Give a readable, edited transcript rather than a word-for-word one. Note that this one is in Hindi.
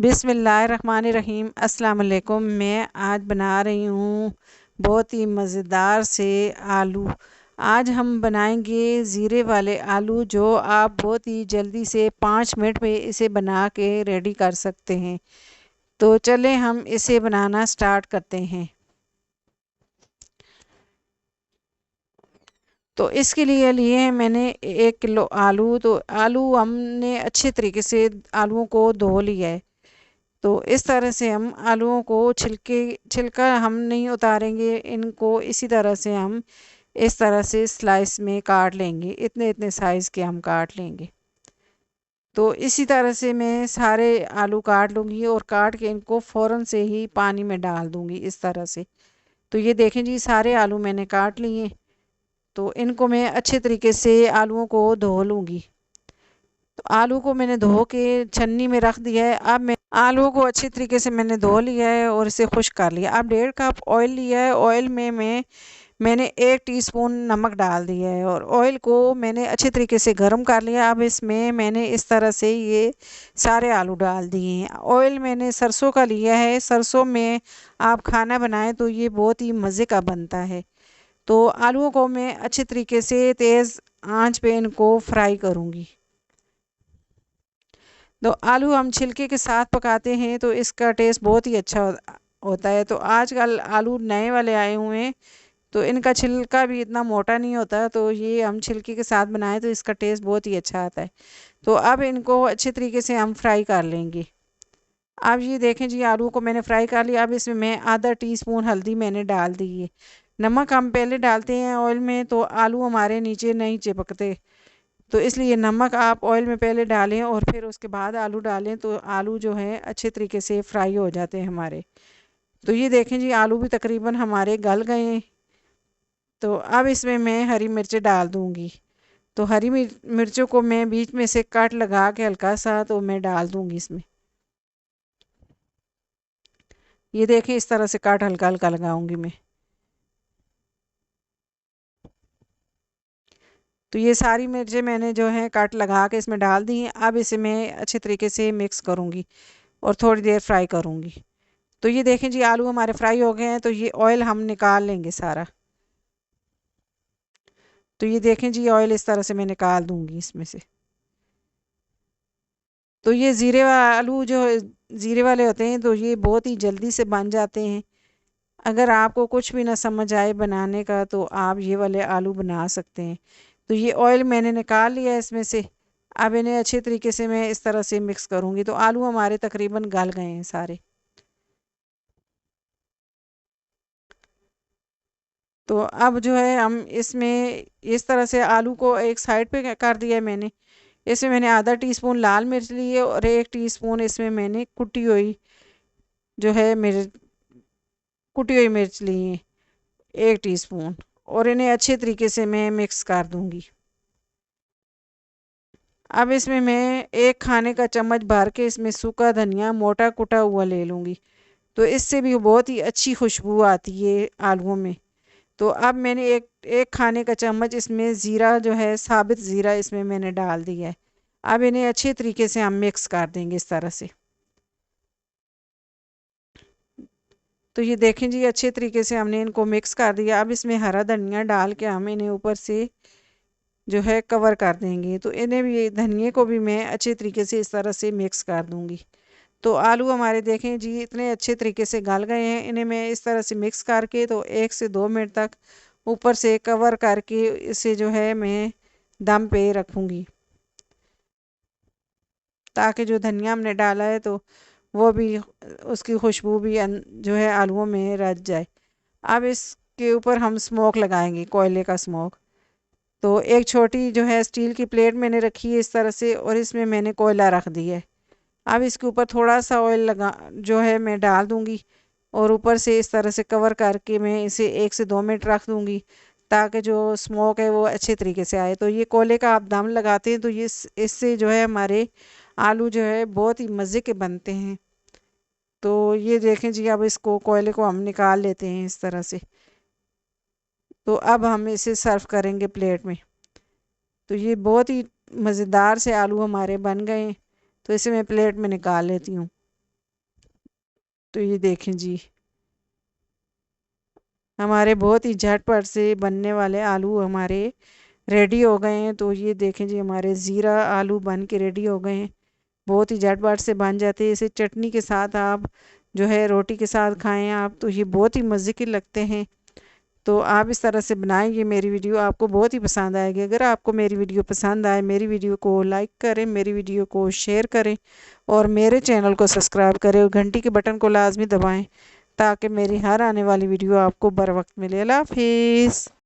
बिस्मिल्लाहिर्रहमानिर्रहीम। अस्सलाम वालेकुम। मैं आज बना रही हूँ बहुत ही मज़ेदार से आलू। आज हम बनाएंगे ज़ीरे वाले आलू, जो आप बहुत ही जल्दी से 5 मिनट में इसे बना के रेडी कर सकते हैं। तो चलें हम इसे बनाना स्टार्ट करते हैं। तो इसके लिए लिए हैं मैंने 1 किलो आलू। तो आलू हमने अच्छे तरीके से आलूओं को धो लिया है। तो इस तरह से हम आलूओं को छिलका हम नहीं उतारेंगे, इनको इसी तरह से हम इस तरह से स्लाइस में काट लेंगे। इतने इतने साइज़ के हम काट लेंगे। तो इसी तरह से मैं सारे आलू काट लूँगी और काट के इनको फ़ौरन से ही पानी में डाल दूँगी इस तरह से। तो ये देखें जी, सारे आलू मैंने काट लिए। तो इनको मैं अच्छे तरीके से आलूओं को धो लूँगी। तो आलू को मैंने धो के छन्नी में रख दिया है। अब मैं आलू को अच्छी तरीके से मैंने धो लिया है और इसे खुश्क कर लिया। अब 1.5 कप ऑयल लिया है। ऑयल में मैंने 1 टीस्पून नमक डाल दिया है और ऑयल को मैंने अच्छे तरीके से गर्म कर लिया। अब इसमें मैंने इस तरह से ये सारे आलू डाल दिए हैं। ऑयल मैंने सरसों का लिया है। सरसों में आप खाना बनाएं तो ये बहुत ही मज़े का बनता है। तो आलूओं को मैं अच्छे तरीके से तेज़ आंच पे इनको फ्राई करूँगी। तो आलू हम छिलके के साथ पकाते हैं तो इसका टेस्ट बहुत ही अच्छा होता है। तो आजकल आलू नए वाले आए हुए हैं, तो इनका छिलका भी इतना मोटा नहीं होता। तो ये हम छिलके के साथ बनाएं तो इसका टेस्ट बहुत ही अच्छा आता है। तो अब इनको अच्छे तरीके से हम फ्राई कर लेंगे। अब ये देखें जी, आलू को मैंने फ्राई कर लिया। अब इसमें मैं आधा टीस्पून हल्दी मैंने डाल दी है। नमक हम पहले डालते हैं ऑयल में तो आलू हमारे नीचे नहीं चिपकते। तो इसलिए नमक आप ऑयल में पहले डालें और फिर उसके बाद आलू डालें, तो आलू जो है अच्छे तरीके से फ्राई हो जाते हैं हमारे। तो ये देखें जी, आलू भी तकरीबन हमारे गल गए हैं। तो अब इसमें मैं हरी मिर्चें डाल दूँगी। तो हरी मिर्चों को मैं बीच में से कट लगा के हल्का सा तो मैं डाल दूँगी इसमें। ये देखें, इस तरह से कट हल्का हल्का लगाऊंगी मैं। तो ये सारी मिर्चें मैंने जो है कट लगा के इसमें डाल दी हैं। अब इसे मैं अच्छे तरीके से मिक्स करूँगी और थोड़ी देर फ्राई करूँगी। तो ये देखें जी, आलू हमारे फ्राई हो गए हैं। तो ये ऑयल हम निकाल लेंगे सारा। तो ये देखें जी, ऑयल इस तरह से मैं निकाल दूँगी इसमें से। तो ये ज़ीरे वाला आलू जो ज़ीरे वाले होते हैं तो ये बहुत ही जल्दी से बन जाते हैं। अगर आपको कुछ भी ना समझ आए बनाने का तो आप ये वाले आलू बना सकते हैं। तो ये ऑयल मैंने निकाल लिया है इसमें से। अब इन्हें अच्छे तरीके से मैं इस तरह से मिक्स करूँगी। तो आलू हमारे तकरीबन गल गए हैं सारे। तो अब जो है हम इसमें इस तरह से आलू को एक साइड पे कर दिया है मैंने। इसमें मैंने आधा टीस्पून लाल मिर्च ली है और 1 टीस्पून इसमें मैंने कुटी हुई जो है मिर्च, कुटी हुई मिर्च ली है 1 टीस्पून। और इन्हें अच्छे तरीके से मैं मिक्स कर दूँगी। अब इसमें मैं 1 खाने का चम्मच भर के इसमें सूखा धनिया मोटा कुटा हुआ ले लूँगी। तो इससे भी बहुत ही अच्छी खुशबू आती है आलूओं में। तो अब मैंने एक एक खाने का चम्मच इसमें ज़ीरा जो है, साबित ज़ीरा इसमें मैंने डाल दिया है। अब इन्हें अच्छे तरीके से हम मिक्स कर देंगे इस तरह से। तो ये देखें जी, अच्छे तरीके से हमने इनको मिक्स कर दिया। अब इसमें हरा धनिया डाल के हम इन्हें ऊपर से जो है कवर कर देंगे। तो इन्हें भी, धनिए को भी मैं अच्छे तरीके से इस तरह से मिक्स कर दूँगी। तो आलू हमारे देखें जी इतने अच्छे तरीके से गल गए हैं। इन्हें मैं इस तरह से मिक्स करके तो 1 से 2 मिनट तक ऊपर से कवर करके इसे जो है मैं दम पे रखूँगी, ताकि जो धनिया हमने डाला है तो वो भी, उसकी खुशबू भी जो है आलूओं में रच जाए। अब इसके ऊपर हम स्मोक लगाएंगे, कोयले का स्मोक। तो एक छोटी जो है स्टील की प्लेट मैंने रखी है इस तरह से और इसमें मैंने कोयला रख दिया है। अब इसके ऊपर थोड़ा सा ऑयल लगा जो है मैं डाल दूँगी और ऊपर से इस तरह से कवर करके मैं इसे 1 से 2 मिनट रख दूँगी, ताकि जो स्मोक है वो अच्छे तरीके से आए। तो ये कोयले का आप दम लगाते हैं तो ये इससे जो है हमारे आलू जो है बहुत ही मज़े के बनते हैं। तो ये देखें जी, अब इसको कोयले को हम निकाल लेते हैं इस तरह से। तो अब हम इसे सर्व करेंगे प्लेट में। तो ये बहुत ही मज़ेदार से आलू हमारे बन गए हैं। तो इसे मैं प्लेट में निकाल लेती हूँ। तो ये देखें जी, हमारे बहुत ही झटपट से बनने वाले आलू हमारे रेडी हो गए हैं। तो ये देखें जी, हमारे ज़ीरा आलू बन के रेडी हो गए हैं। बहुत ही झटपट से बन जाते हैं। इसे चटनी के साथ आप जो है रोटी के साथ खाएं आप, तो ये बहुत ही मज़े के लगते हैं। तो आप इस तरह से बनाएंगे, मेरी वीडियो आपको बहुत ही पसंद आएगी। अगर आपको मेरी वीडियो पसंद आए, मेरी वीडियो को लाइक करें, मेरी वीडियो को शेयर करें और मेरे चैनल को सब्सक्राइब करें और घंटी के बटन को लाजमी दबाएं ताकि मेरी हर आने वाली वीडियो आपको बर वक्त मिले। अल्लाह हाफिज़।